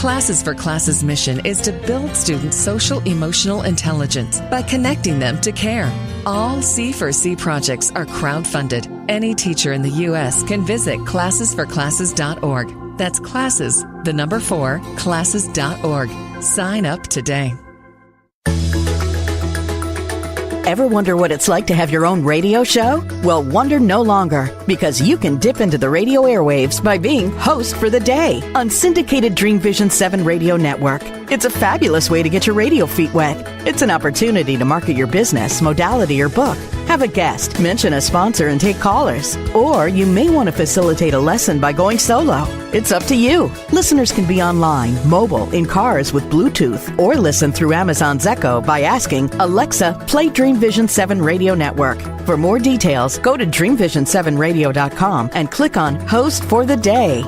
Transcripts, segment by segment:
Classes for Classes' mission is to build students' social emotional intelligence by connecting them to care. All C4C projects are crowd-funded. Any teacher in the U.S. can visit classesforclasses.org. That's classes, the number 4, classes.org. Sign up today. Ever wonder what it's like to have your own radio show? Well, wonder no longer, because you can dip into the radio airwaves by being host for the day on syndicated Dream Vision 7 radio network. It's a fabulous way to get your radio feet wet. It's an opportunity to market your business, modality, or book. Have a guest, mention a sponsor, and take callers. Or you may want to facilitate a lesson by going solo. It's up to you. Listeners can be online, mobile, in cars with Bluetooth, or listen through Amazon's Echo by asking, Alexa, play Dream Vision 7 Radio Network. For more details, go to dreamvision7radio.com and click on Host for the Day.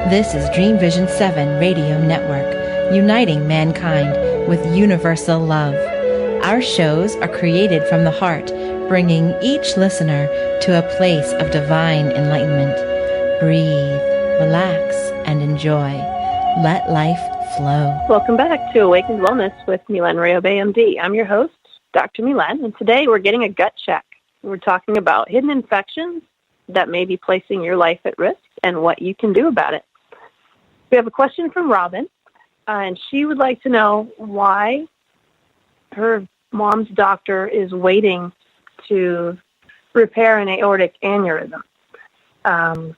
This is Dream Vision 7 Radio Network, uniting mankind with universal love. Our shows are created from the heart, bringing each listener to a place of divine enlightenment. Breathe, relax, and enjoy. Let life flow. Welcome back to Awakened Wellness with Milan Rayob, MD. I'm your host, Dr. Milan, and today we're getting a gut check. We're talking about hidden infections that may be placing your life at risk and what you can do about it. We have a question from Robin, and she would like to know why her mom's doctor is waiting to repair an aortic aneurysm. An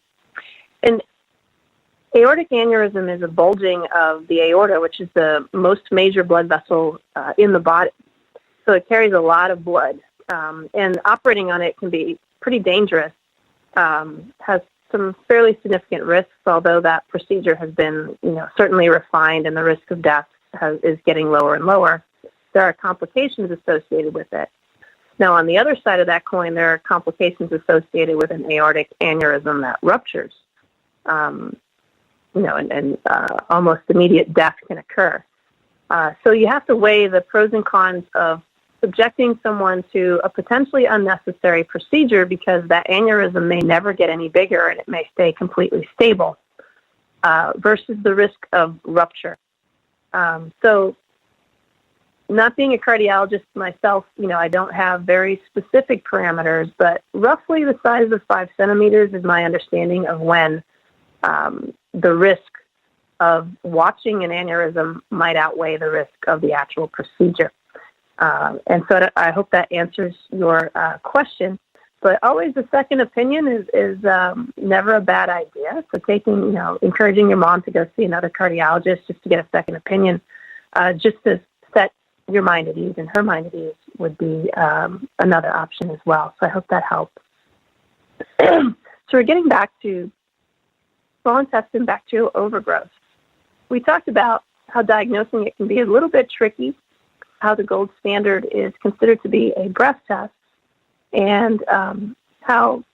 aortic aneurysm is a bulging of the aorta, which is the most major blood vessel in the body. So it carries a lot of blood, and operating on it can be pretty dangerous. Has some fairly significant risks, although that procedure has been, certainly refined, and the risk of death is getting lower and lower. There are complications associated with it. Now, on the other side of that coin, there are complications associated with an aortic aneurysm that ruptures, and almost immediate death can occur. So you have to weigh the pros and cons of subjecting someone to a potentially unnecessary procedure because that aneurysm may never get any bigger and it may stay completely stable, versus the risk of rupture. So not being a cardiologist myself, I don't have very specific parameters, but roughly the size of 5 centimeters is my understanding of when the risk of watching an aneurysm might outweigh the risk of the actual procedure. And so I hope that answers your question. But always a second opinion is never a bad idea. So encouraging your mom to go see another cardiologist just to get a second opinion, just to set your mind at ease and her mind at ease would be another option as well. So I hope that helps. So we're getting back to small intestine bacterial overgrowth. We talked about how diagnosing it can be a little bit tricky, how the gold standard is considered to be a breath test, and how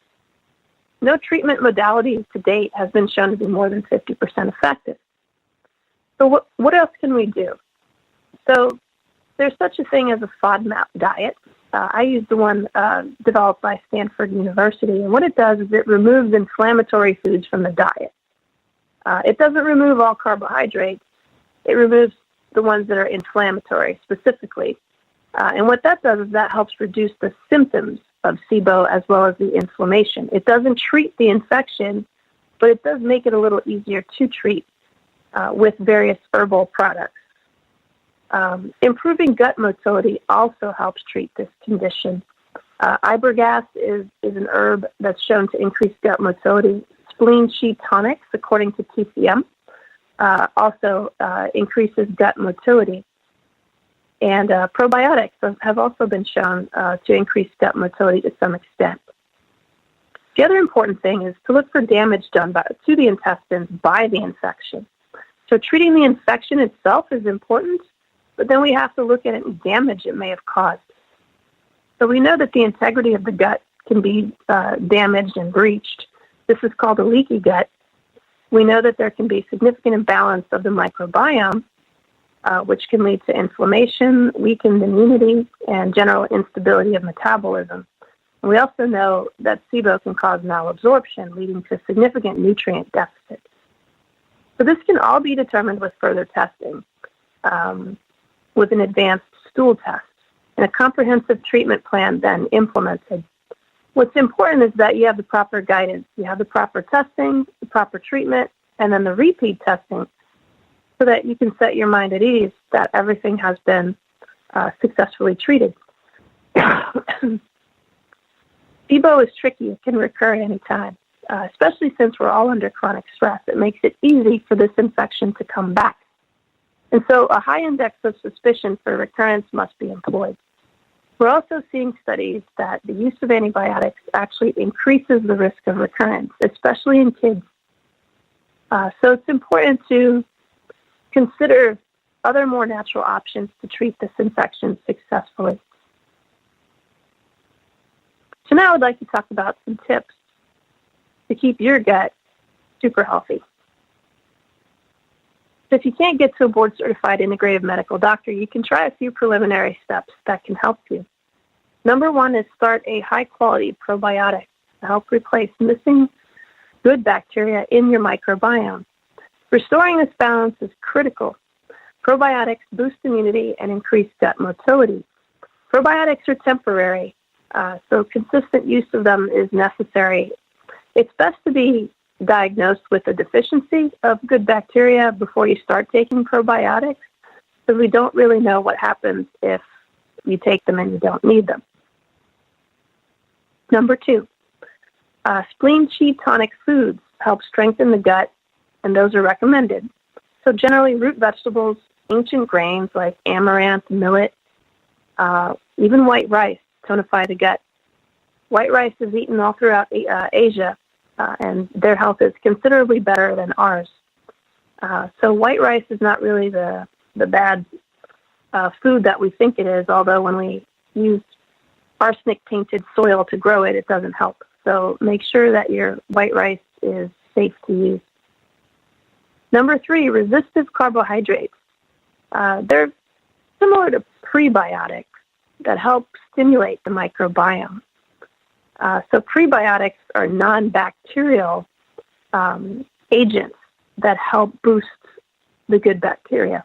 no treatment modality to date has been shown to be more than 50% effective. So what else can we do? So there's such a thing as a FODMAP diet. I use the one developed by Stanford University, and what it does is it removes inflammatory foods from the diet. It doesn't remove all carbohydrates. It removes the ones that are inflammatory specifically. And what that does is that helps reduce the symptoms of SIBO as well as the inflammation. It doesn't treat the infection, but it does make it a little easier to treat with various herbal products. Improving gut motility also helps treat this condition. Ibergas is an herb that's shown to increase gut motility. Spleen Chi tonics, according to TCM, also increases gut motility. And probiotics have also been shown to increase gut motility to some extent. The other important thing is to look for damage done to the intestines by the infection. So treating the infection itself is important, but then we have to look at any damage it may have caused. So we know that the integrity of the gut can be damaged and breached. This is called a leaky gut. We know that there can be significant imbalance of the microbiome, which can lead to inflammation, weakened immunity, and general instability of metabolism. We also know that SIBO can cause malabsorption, leading to significant nutrient deficit. So this can all be determined with further testing, with an advanced stool test, and a comprehensive treatment plan then implemented. What's important is that you have the proper guidance. You have the proper testing, the proper treatment, and then the repeat testing so that you can set your mind at ease that everything has been successfully treated. SIBO is tricky. It can recur at any time, especially since we're all under chronic stress. It makes it easy for this infection to come back. And so a high index of suspicion for recurrence must be employed. We're also seeing studies that the use of antibiotics actually increases the risk of recurrence, especially in kids. So it's important to consider other more natural options to treat this infection successfully. So now I'd like to talk about some tips to keep your gut super healthy. So if you can't get to a board-certified integrative medical doctor, you can try a few preliminary steps that can help you. Number one is start a high-quality probiotic to help replace missing good bacteria in your microbiome. Restoring this balance is critical. Probiotics boost immunity and increase gut motility. Probiotics are temporary, so consistent use of them is necessary. It's best to be diagnosed with a deficiency of good bacteria before you start taking probiotics, because we don't really know what happens if you take them and you don't need them. Number two, spleen chi tonic foods help strengthen the gut, and those are recommended. So generally root vegetables, ancient grains like amaranth, millet, even white rice tonify the gut. White rice is eaten all throughout Asia, and their health is considerably better than ours. So white rice is not really the bad food that we think it is, although when we use arsenic-tainted soil to grow it, it doesn't help. So make sure that your white rice is safe to use. Number three, resistive carbohydrates. They're similar to prebiotics that help stimulate the microbiome. So prebiotics are non-bacterial agents that help boost the good bacteria.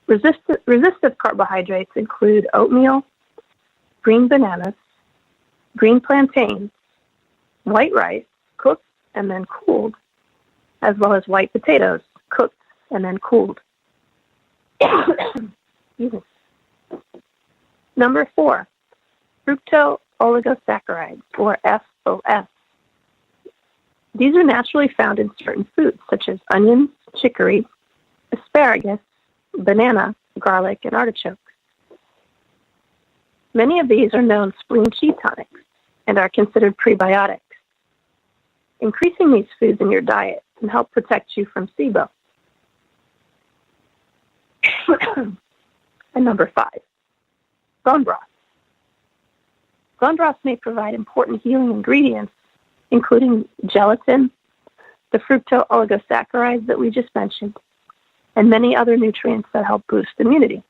Resistive carbohydrates include oatmeal, green bananas, green plantains, white rice, cooked and then cooled, as well as white potatoes, cooked and then cooled. Number four, fructooligosaccharides, or FOS. These are naturally found in certain foods, such as onions, chicory, asparagus, banana, garlic, and artichokes. Many of these are known spleen chi tonics and are considered prebiotics. Increasing these foods in your diet can help protect you from SIBO. And number five, bone broth. Bone broth may provide important healing ingredients, including gelatin, the fructooligosaccharides that we just mentioned, and many other nutrients that help boost immunity.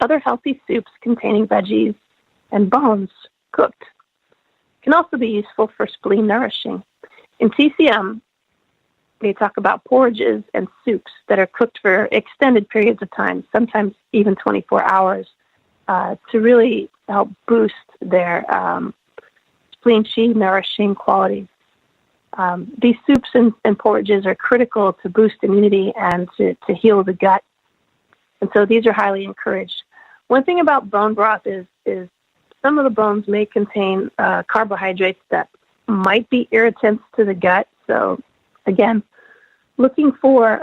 Other healthy soups containing veggies and bones cooked can also be useful for spleen nourishing. In TCM, we talk about porridges and soups that are cooked for extended periods of time, sometimes even 24 hours, to really help boost their spleen chi nourishing qualities. These soups and porridges are critical to boost immunity and to heal the gut. And so these are highly encouraged. One thing about bone broth is some of the bones may contain carbohydrates that might be irritants to the gut. So again, looking for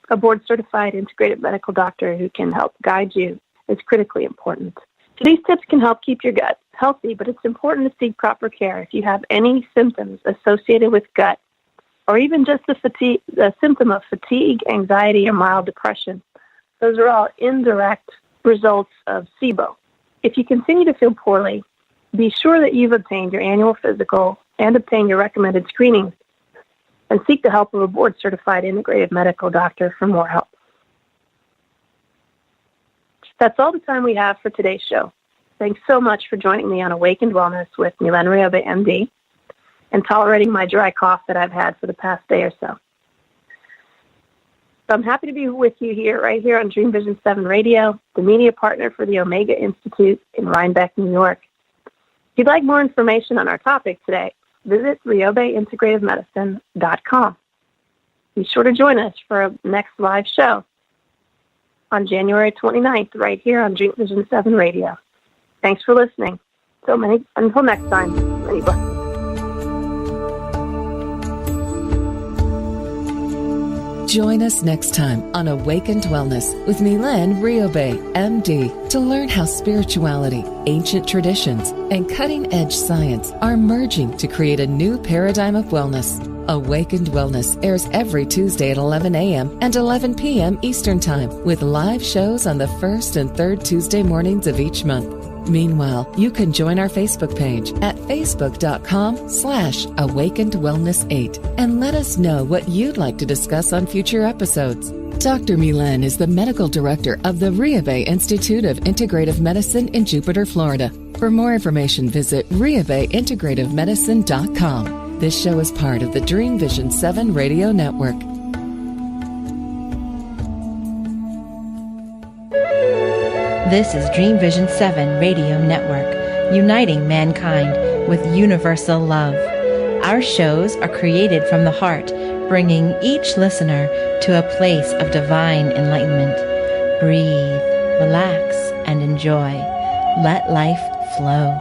a board-certified integrated medical doctor who can help guide you is critically important. So these tips can help keep your gut healthy, but it's important to seek proper care if you have any symptoms associated with gut, or even just the symptom of fatigue, anxiety, or mild depression. Those are all indirect results of SIBO. If you continue to feel poorly, be sure that you've obtained your annual physical and obtain your recommended screenings, and seek the help of a board-certified integrated medical doctor for more help. That's all the time we have for today's show. Thanks so much for joining me on Awakened Wellness with Mylène Riobe, MD, and tolerating my dry cough that I've had for the past day or so. So I'm happy to be with you here, right here on Dream Vision 7 Radio, the media partner for the Omega Institute in Rhinebeck, New York. If you'd like more information on our topic today, visit riobeintegrativemedicine.com. Be sure to join us for our next live show on January 29th, right here on Dream Vision 7 Radio. Thanks for listening. Until next time, many blessings. Join us next time on Awakened Wellness with Mylène Riobe, MD, to learn how spirituality, ancient traditions, and cutting-edge science are merging to create a new paradigm of wellness. Awakened Wellness airs every Tuesday at 11 a.m. and 11 p.m. Eastern Time, with live shows on the first and third Tuesday mornings of each month. Meanwhile, you can join our Facebook page at facebook.com/awakenedwellness8 and let us know what you'd like to discuss on future episodes. Dr. Mylène is the medical director of the Riobe Institute of Integrative Medicine in Jupiter, Florida. For more information, visit riobeintegrativemedicine.com. This show is part of the Dream Vision 7 Radio Network. This is Dream Vision 7 Radio Network, uniting mankind with universal love. Our shows are created from the heart, bringing each listener to a place of divine enlightenment. Breathe, relax, and enjoy. Let life flow.